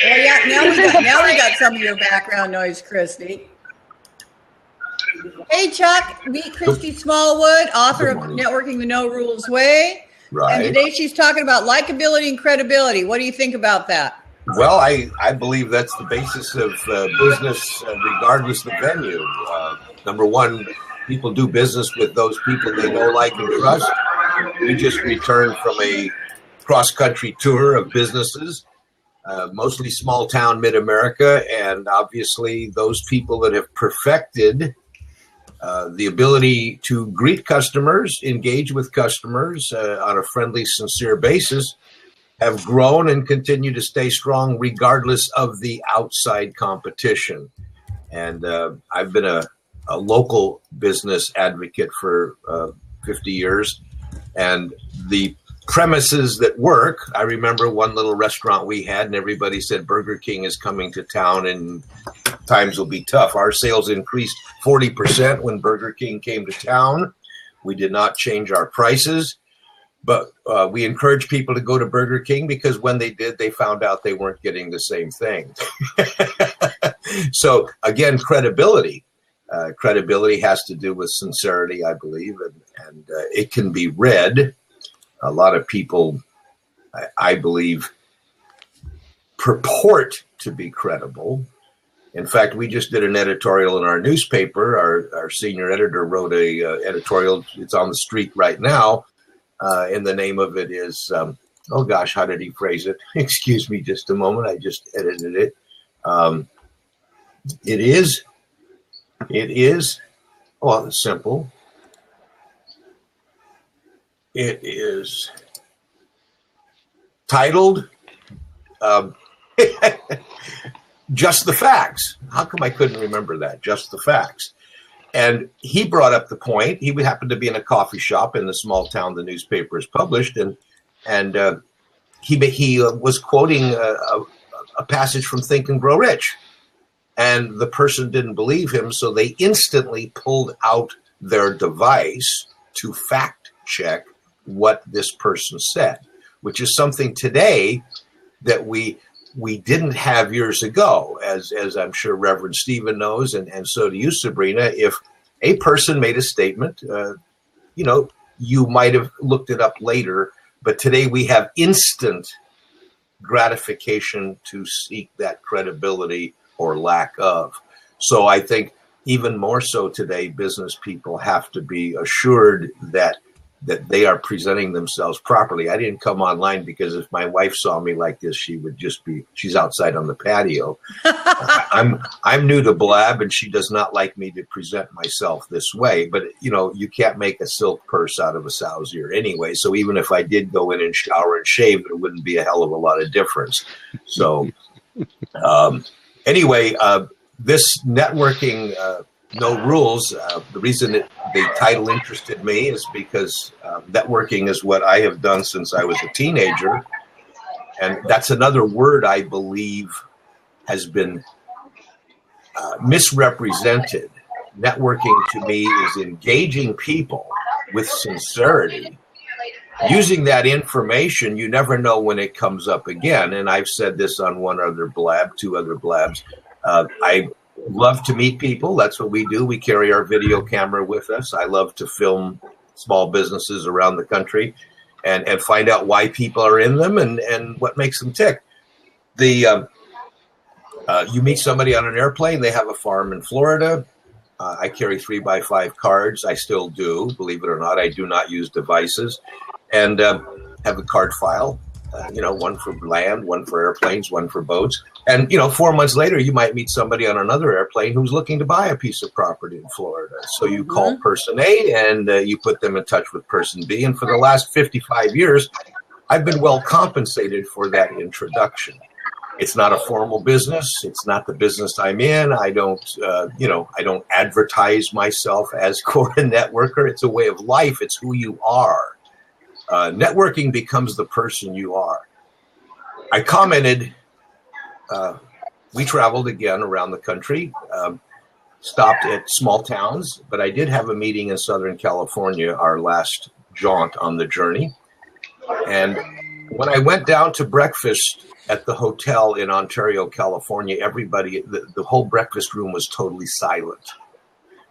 Well, yeah, now we got some of your background noise, Christy. Hey, Chuck, meet Christy Smallwood, author of Networking the No Rules Way. Right. And today she's talking about likability and credibility. What do you think about that? Well, I believe that's the basis of business, regardless of venue. Number one, people do business with those people they know, like, and trust. We just returned from a cross-country tour of businesses, mostly small-town mid-America, and obviously those people that have perfected the ability to greet customers, engage with customers on a friendly, sincere basis, have grown and continue to stay strong regardless of the outside competition. And I've been a local business advocate for 50 years. And the premises that work, I remember one little restaurant we had and everybody said Burger King is coming to town in times will be tough. Our sales increased 40% when Burger King came to town. We did not change our prices, but we encourage people to go to Burger King because when they did, they found out they weren't getting the same thing. So again, credibility. Credibility has to do with sincerity, I believe, and it can be read. A lot of people, I believe, purport to be credible. In fact, we just did an editorial in our newspaper. Our senior editor wrote a editorial. It's on the street right now. And the name of it is, oh gosh, how did he phrase it? Excuse me just a moment. I just edited it. It is, well, it's simple. It is titled, Just the Facts. How come I couldn't remember that? Just the Facts. And he brought up the point. He would happen to be in a coffee shop in the small town the newspaper is published, and he was quoting a passage from Think and Grow Rich, and the person didn't believe him, so they instantly pulled out their device to fact check what this person said, which is something today that we didn't have years ago, as I'm sure Reverend Stephen knows, and so do you, Sabrina. If a person made a statement, you might have looked it up later, but today we have instant gratification to seek that credibility or lack of. So I think even more so today, business people have to be assured that they are presenting themselves properly. I didn't come online because if my wife saw me like this, she would just she's outside on the patio. I'm new to Blab, and she does not like me to present myself this way. But, you can't make a silk purse out of a sow's ear anyway. So even if I did go in and shower and shave, it wouldn't be a hell of a lot of difference. So anyway, this networking No Rules, the reason the title interested me is because networking is what I have done since I was a teenager. And that's another word I believe has been misrepresented. Networking to me is engaging people with sincerity. Using that information, you never know when it comes up again. And I've said this on two other blabs. I love to meet people. That's what we do. We carry our video camera with us. I love to film small businesses around the country and find out why people are in them and what makes them tick. You meet somebody on an airplane. They have a farm in Florida. I carry 3x5 cards. I still do, believe it or not. I do not use devices, and have a card file. One for land, one for airplanes, one for boats. And, 4 months later, you might meet somebody on another airplane who's looking to buy a piece of property in Florida. So you call person A and you put them in touch with person B. And for the last 55 years, I've been well compensated for that introduction. It's not a formal business. It's not the business I'm in. I don't advertise myself as, quote, a networker. It's a way of life. It's who you are. Networking becomes the person you are. I commented, we traveled again around the country, stopped at small towns, but I did have a meeting in Southern California, our last jaunt on the journey. And when I went down to breakfast at the hotel in Ontario, California, everybody, the whole breakfast room was totally silent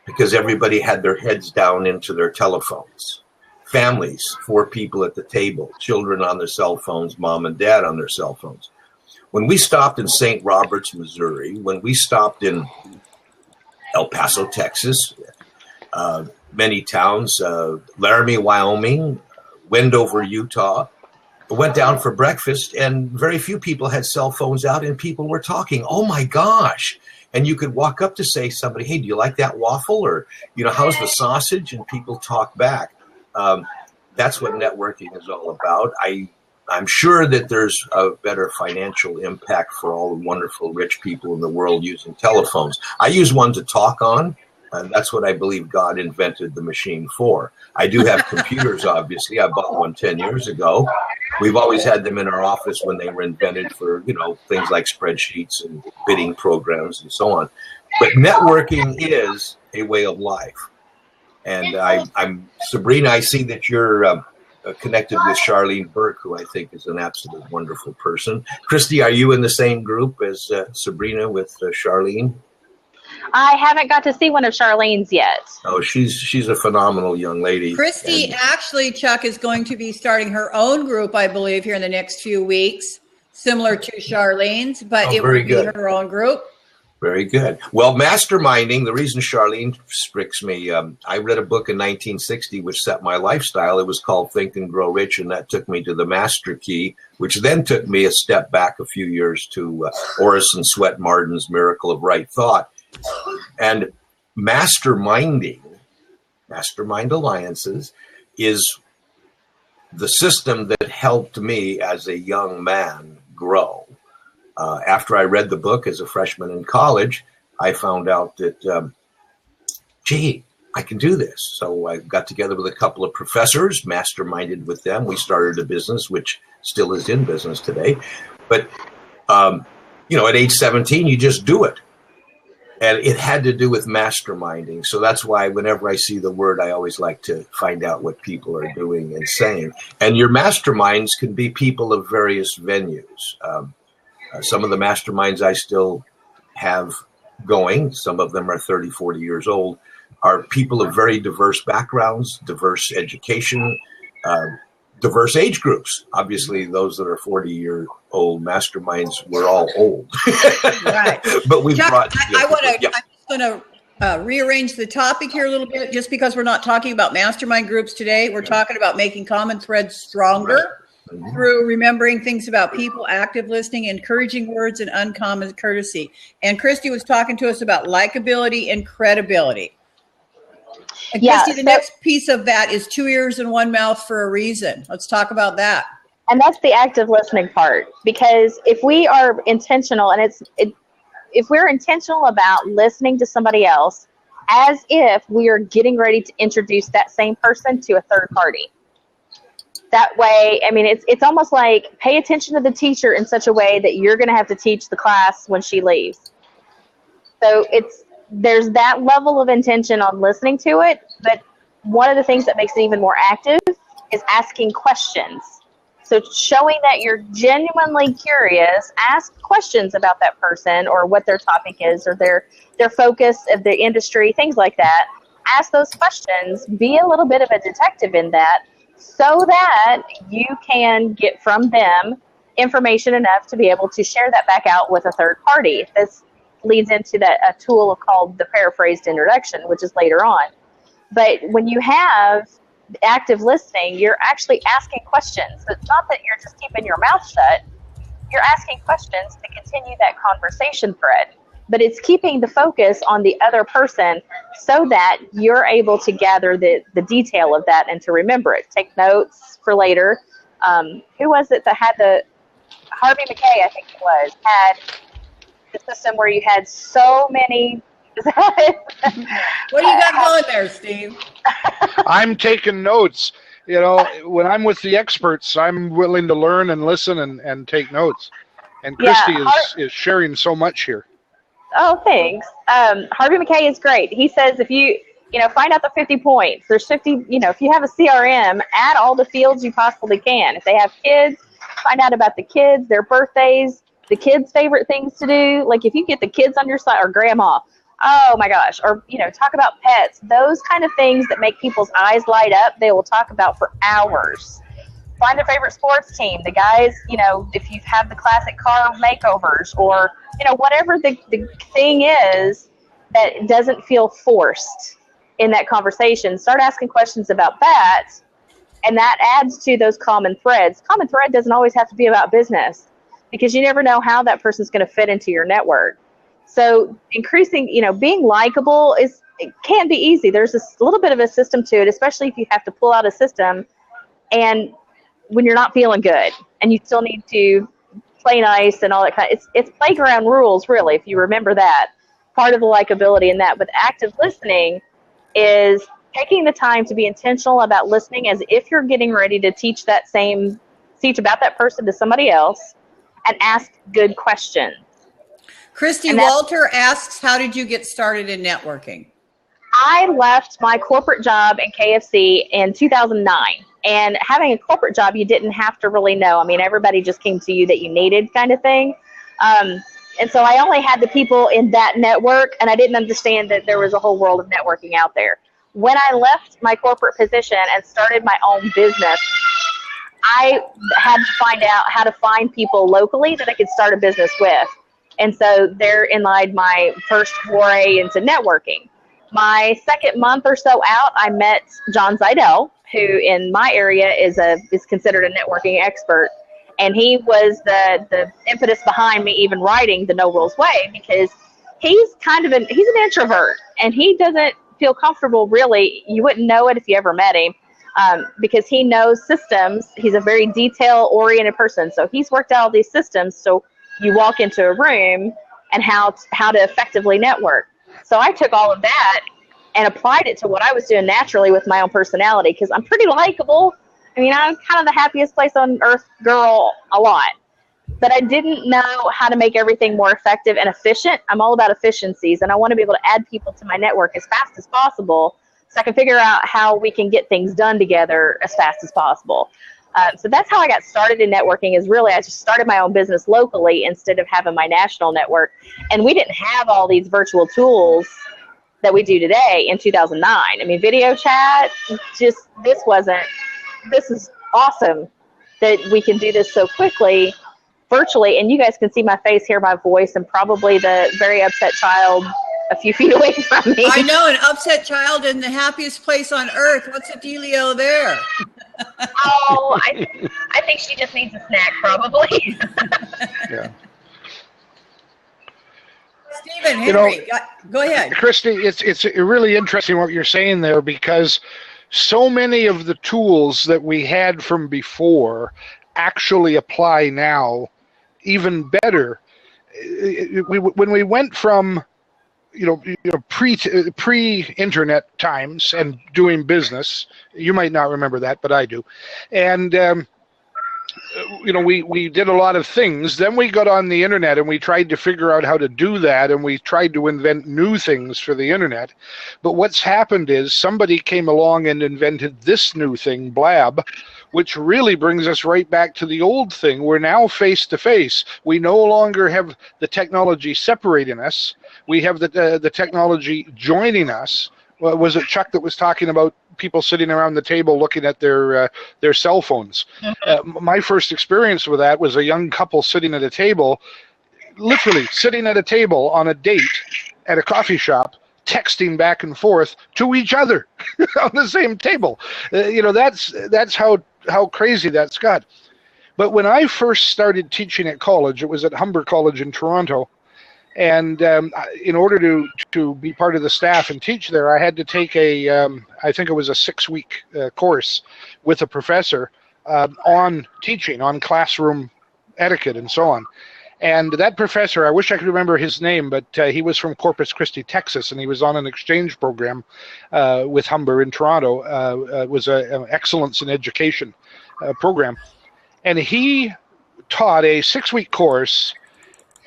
because everybody had their heads down into their telephones. Families, 4 people at the table, children on their cell phones, mom and dad on their cell phones. When we stopped in St. Roberts, Missouri, when we stopped in El Paso, Texas, many towns, Laramie, Wyoming, Wendover, Utah, went down for breakfast, and very few people had cell phones out, and people were talking. Oh my gosh. And you could walk up to say somebody, hey, do you like that waffle? Or, how's the sausage? And people talk back. That's what networking is all about. I'm sure that there's a better financial impact for all the wonderful rich people in the world using telephones. I use one to talk on, and that's what I believe God invented the machine for. I do have computers, obviously. I bought one 10 years ago. we've always had them in our office when they were invented for, things like spreadsheets and bidding programs and so on. But networking is a way of life. And I'm Sabrina, I see that you're connected with Charlene Burke, who I think is an absolute wonderful person. Christy, are you in the same group as Sabrina with Charlene? I haven't got to see one of Charlene's yet. Oh, she's a phenomenal young lady. Christy, actually, Chuck, is going to be starting her own group, I believe, here in the next few weeks, similar to Charlene's, but it will be her own group. Very good. Well, masterminding, the reason Charlene spricks me, I read a book in 1960 which set my lifestyle. It was called Think and Grow Rich, and that took me to the Master Key, which then took me a step back a few years to Orison Swett Marden's Miracle of Right Thought. And mastermind alliances, is the system that helped me as a young man grow. After I read the book as a freshman in college, I found out that, I can do this. So I got together with a couple of professors, masterminded with them. We started a business, which still is in business today. But, at age 17, you just do it. And it had to do with masterminding. So that's why whenever I see the word, I always like to find out what people are doing and saying. And your masterminds can be people of various venues. Some of the masterminds I still have going, some of them are 30, 40 years old, are people of very diverse backgrounds, diverse education, diverse age groups. Obviously, those that are 40-year-old masterminds, we're all old. Right. But we've brought... I'm just going to rearrange the topic here a little bit, just because we're not talking about mastermind groups today. We're talking about making common threads stronger through remembering things about people, active listening, encouraging words, and uncommon courtesy. And Christy was talking to us about likability and credibility. And Christy, the next piece of that is 2 ears and 1 mouth for a reason. Let's talk about that. And that's the active listening part, because if we are intentional, and if we're intentional about listening to somebody else as if we are getting ready to introduce that same person to a third party. That way, it's almost like pay attention to the teacher in such a way that you're going to have to teach the class when she leaves. So there's that level of intention on listening to it, but one of the things that makes it even more active is asking questions. So showing that you're genuinely curious, ask questions about that person or what their topic is or their focus of the industry, things like that. Ask those questions, be a little bit of a detective in that, so that you can get from them information enough to be able to share that back out with a third party. This leads into a tool called the paraphrased introduction, which is later on. But when you have active listening, you're actually asking questions. So it's not that you're just keeping your mouth shut. You're asking questions to continue that conversation thread. But it's keeping the focus on the other person so that you're able to gather the detail of that and to remember it. Take notes for later. Who was it that had Harvey McKay, I think it was, had the system where you had so many. What do you got going there, Steve? I'm taking notes. When I'm with the experts, I'm willing to learn and listen and take notes. And Christy is sharing so much here. Oh, thanks. Harvey McKay is great. He says if you find out the 50 points, there's 50, if you have a CRM, add all the fields you possibly can. If they have kids, find out about the kids, their birthdays, the kids' favorite things to do. Like if you get the kids on your side or grandma, oh my gosh, or, talk about pets, those kind of things that make people's eyes light up, they will talk about for hours. Find their favorite sports team, the guys, if you have the classic car makeovers or, whatever the thing is that doesn't feel forced in that conversation, start asking questions about that. And that adds to those common threads. Common thread doesn't always have to be about business because you never know how that person's going to fit into your network. So increasing, being likable it can be easy. There's a little bit of a system to it, especially if you have to pull out a system and when you're not feeling good and you still need to play nice and all that kind of, it's playground rules, really, if you remember that. Part of the likability in that with active listening is taking the time to be intentional about listening as if you're getting ready to teach that same teach about that person to somebody else, and ask good questions. Christy Walter asks, how did you get started in networking? I left my corporate job in KFC in 2009. And having a corporate job, you didn't have to really know. I mean, everybody just came to you that you needed kind of thing. And so I only had the people in that network, and I didn't understand that there was a whole world of networking out there. When I left my corporate position and started my own business, I had to find out how to find people locally that I could start a business with. And so therein lied my first foray into networking. My second month or so out, I met John Zidell, who in my area is considered a networking expert. And he was the impetus behind me even writing The No Rules Way, because he's an introvert, and he doesn't feel comfortable really. You wouldn't know it if you ever met him, because he knows systems. He's a very detail-oriented person. So he's worked out all these systems. So you walk into a room and how to effectively network. So I took all of that and applied it to what I was doing naturally with my own personality, because I'm pretty likable. I mean, I'm kind of the happiest place on earth girl a lot. But I didn't know how to make everything more effective and efficient. I'm all about efficiencies, and I want to be able to add people to my network as fast as possible so I can figure out how we can get things done together as fast as possible. So that's how I got started in networking, is really I just started my own business locally instead of having my national network. And we didn't have all these virtual tools that we do today in 2009. I mean, video chat, this is awesome that we can do this so quickly virtually. And you guys can see my face, hear my voice, and probably the very upset child a few feet away from me. I know, an upset child in the happiest place on earth. What's the dealio there? Oh, I think she just needs a snack, probably. Yeah. Stephen, Henry, go ahead. Christy, it's really interesting what you're saying there, because so many of the tools that we had from before actually apply now even better. When we went from pre-internet times and doing business, you might not remember that, but I do. And we did a lot of things. Then we got on the internet and we tried to figure out how to do that, and we tried to invent new things for the internet. But what's happened is somebody came along and invented this new thing, Blab, which really brings us right back to the old thing. We're now face to face. We no longer have the technology separating us. We have the technology joining us. Well, was it Chuck that was talking about people sitting around the table looking at their cell phones? My first experience with that was a young couple sitting at a table, literally sitting at a table on a date at a coffee shop, texting back and forth to each other on the same table. That's how crazy that's got. But when I first started teaching at college, it was at Humber College in Toronto. And in order to be part of the staff and teach there, I had to take I think it was a 6-week course with a professor on teaching, on classroom etiquette and so on. And that professor, I wish I could remember his name, but he was from Corpus Christi, Texas, and he was on an exchange program with Humber in Toronto. It was an excellence in education program. And he taught a 6-week course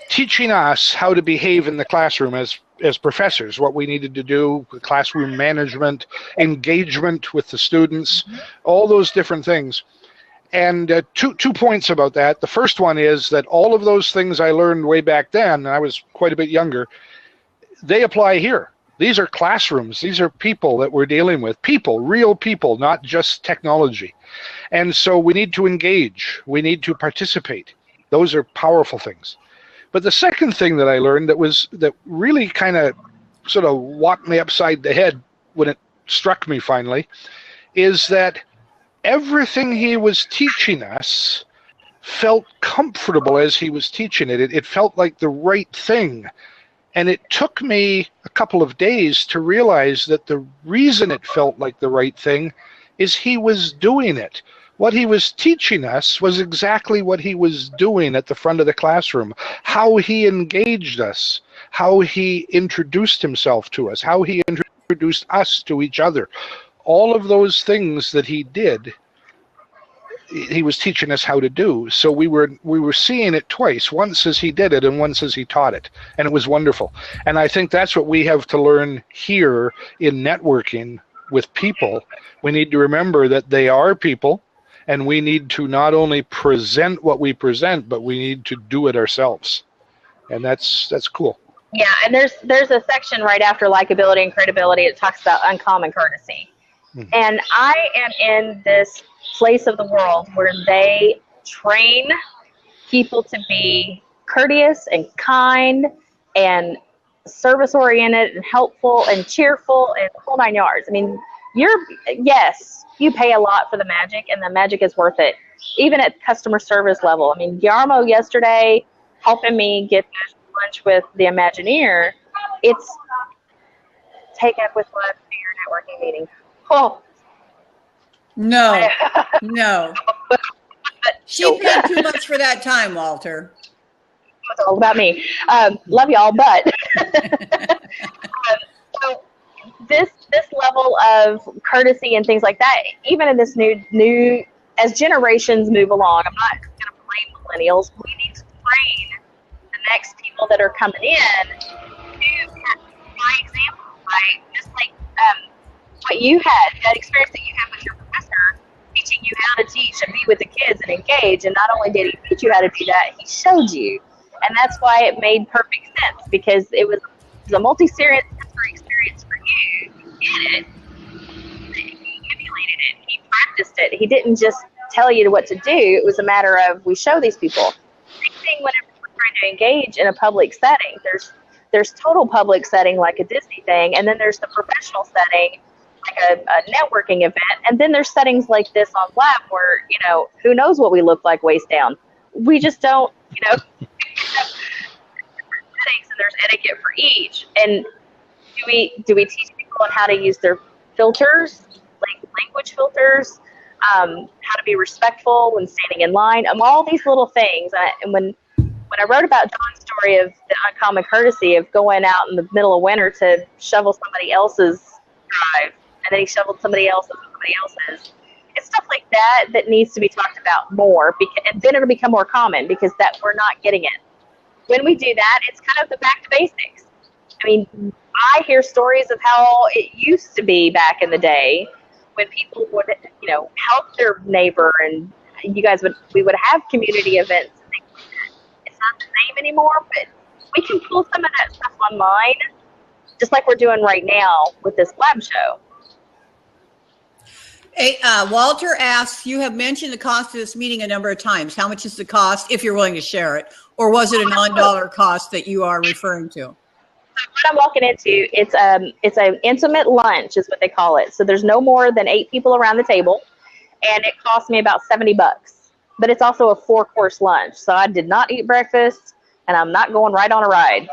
teaching us how to behave in the classroom as professors, what we needed to do, classroom management, engagement with the students, all those different things. And two points about that. The first one is that all of those things I learned way back then, and I was quite a bit younger, they apply here. These are classrooms. These are people that we're dealing with. People, real people, not just technology. And so we need to engage. We need to participate. Those are powerful things. But the second thing that I learned that really kind of sort of whacked me upside the head when it struck me finally is that everything he was teaching us felt comfortable as he was teaching it. It felt like the right thing. And it took me a couple of days to realize that the reason it felt like the right thing is he was doing it. What he was teaching us was exactly what he was doing at the front of the classroom, how he engaged us, how he introduced himself to us, how he introduced us to each other. All of those things that he did, he was teaching us how to do. So we were seeing it twice, once as he did it and once as he taught it. And it was wonderful. And I think that's what we have to learn here in networking with people. We need to remember that they are people, and we need to not only present what we present, but we need to do it ourselves. And that's cool. Yeah, and there's a section right after likability and credibility. It talks about uncommon courtesy. Mm-hmm. And I am in this place of the world where they train people to be courteous and kind and service-oriented and helpful and cheerful and the whole 9 yards. I mean, yes, you pay a lot for the magic, and the magic is worth it, even at customer service level. I mean, Guillermo yesterday helping me get lunch with the Imagineer, it's take up with Blab to your networking meeting. Oh. No. She paid too much for that time, Walter. It's all about me. Love y'all, but so this level of courtesy and things like that, even in this new as generations move along, I'm not going to blame millennials. We need to train the next people that are coming in to, by example, right? Just like what you had, that experience that you had with your professor, teaching you how to teach and be with the kids and engage. And not only did he teach you how to do that, he showed you. And that's why it made perfect sense, because it was a multi-sensory experience for you. You get it. He emulated it. He practiced it. He didn't just tell you what to do. It was a matter of, we show these people. Same thing whenever we're trying to engage in a public setting. There's total public setting, like a Disney thing, and then there's the professional setting, like a networking event, and then there's settings like this on Blab where, who knows what we look like waist down. We just don't, settings, and there's etiquette for each. And do we teach people on how to use their filters, like language filters, how to be respectful when standing in line, all these little things. And when I wrote about John's story of the uncommon courtesy of going out in the middle of winter to shovel somebody else's drive, and then he shoveled somebody else's and somebody else's, it's stuff like that needs to be talked about more, and then it'll become more common, because that we're not getting it. When we do that, it's kind of the back to basics. I mean, I hear stories of how it used to be back in the day when people would, help their neighbor, and we would have community events and things like that. It's not the same anymore, but we can pull some of that stuff online, just like we're doing right now with this Blab show. Hey, Walter asks, you have mentioned the cost of this meeting a number of times. How much is the cost, if you're willing to share it? Or was it a non-dollar cost that you are referring to? What I'm walking into, it's an intimate lunch is what they call it. So there's no more than 8 people around the table, and it cost me about $70. But it's also a 4-course lunch. So I did not eat breakfast, and I'm not going right on a ride.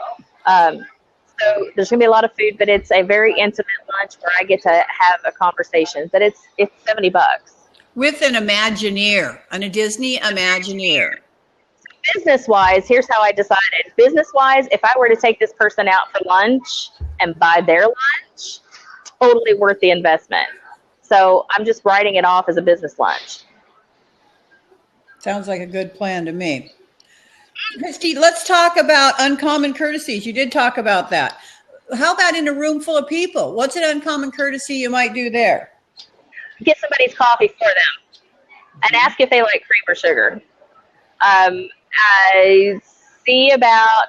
So there's going to be a lot of food, but it's a very intimate lunch where I get to have a conversation. But it's $70. With an Imagineer, a Disney Imagineer. Business-wise, here's how I decided. Business-wise, if I were to take this person out for lunch and buy their lunch, totally worth the investment. So I'm just writing it off as a business lunch. Sounds like a good plan to me. Christy, let's talk about uncommon courtesies. You did talk about that. How about in a room full of people? What's an uncommon courtesy you might do there? Get somebody's coffee for them and ask if they like cream or sugar. I see about,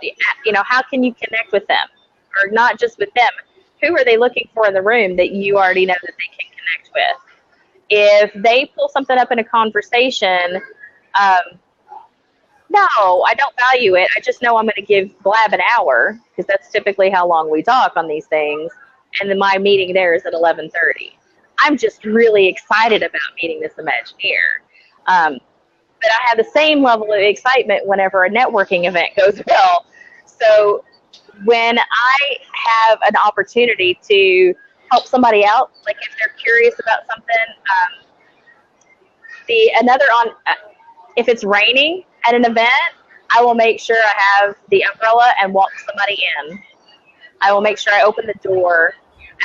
how can you connect with them? Or not just with them. Who are they looking for in the room that you already know that they can connect with? If they pull something up in a conversation, no, I don't value it. I just know I'm going to give Blab an hour, because that's typically how long we talk on these things. And then my meeting there is at 11:30. I'm just really excited about meeting this Imagineer. But I have the same level of excitement whenever a networking event goes well. So when I have an opportunity to help somebody out, like if they're curious about something, if it's raining at an event, I will make sure I have the umbrella and walk somebody in. I will make sure I open the door.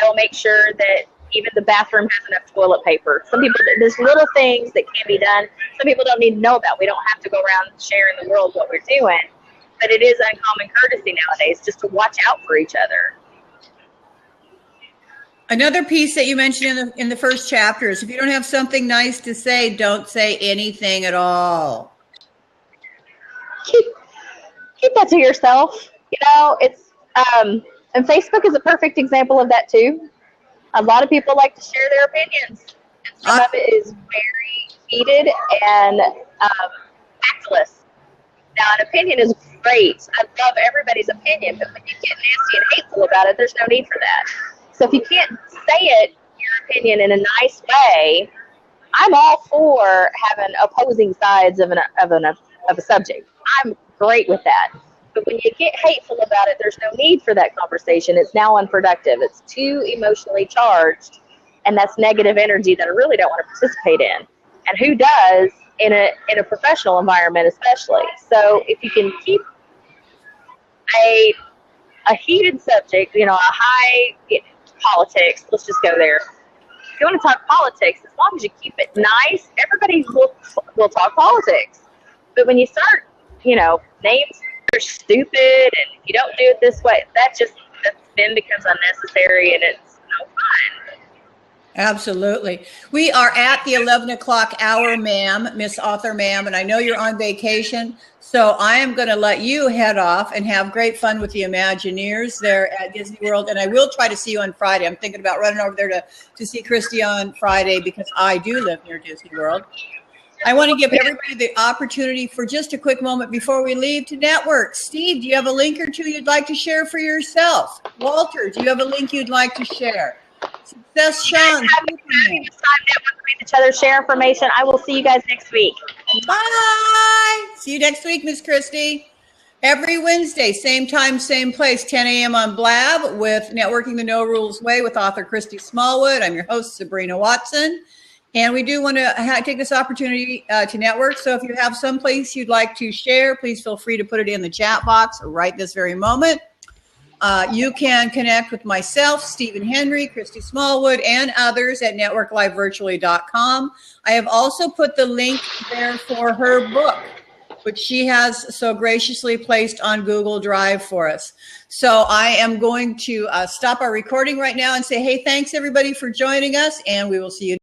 I will make sure that even the bathroom has enough toilet paper. Some people, there's little things that can be done. Some people don't need to know about. We don't have to go around sharing the world what we're doing, but it is uncommon courtesy nowadays just to watch out for each other. Another piece that you mentioned in the first chapter is if you don't have something nice to say, don't say anything at all. Keep that to yourself. You know, it's and Facebook is a perfect example of that too. A lot of people like to share their opinions, and some of it is very heated and tactless. Now, an opinion is great. I love everybody's opinion, but when you get nasty and hateful about it, there's no need for that. So if you can't say it, your opinion, in a nice way, I'm all for having opposing sides of a subject. I'm great with that. But when you get hateful about it, there's no need for that conversation. It's now unproductive. It's too emotionally charged, and that's negative energy that I really don't want to participate in. And who does in a professional environment, especially? So if you can keep a heated subject, you know, a high politics. Let's just go there. If you want to talk politics, as long as you keep it nice, everybody will talk politics. But when you start, you know, names are stupid, and if you don't do it this way, that then becomes unnecessary, and it's no fun. Absolutely. We are at the 11 o'clock hour, ma'am, Miss Author, ma'am, and I know you're on vacation, so I am going to let you head off and have great fun with the Imagineers there at Disney World, and I will try to see you on Friday. I'm thinking about running over there to see Christy on Friday because I do live near Disney World. I want to give everybody the opportunity for just a quick moment before we leave to network. Steve, do you have a link or two you'd like to share for yourself? Walter, do you have a link you'd like to share? Success Sean. Having this time network with each other, share information. I will see you guys next week. Bye. See you next week, Miss Christy. Every Wednesday, same time, same place, 10 a.m. on Blab with Networking the No Rules Way with author Christy Smallwood. I'm your host, Sabrina Watson. And we do want to take this opportunity to network. So if you have some place you'd like to share, please feel free to put it in the chat box right this very moment. You can connect with myself, Stephen Henry, Christy Smallwood, and others at networklivevirtually.com. I have also put the link there for her book, which she has so graciously placed on Google Drive for us. So I am going to stop our recording right now and say, hey, thanks everybody for joining us, and we will see you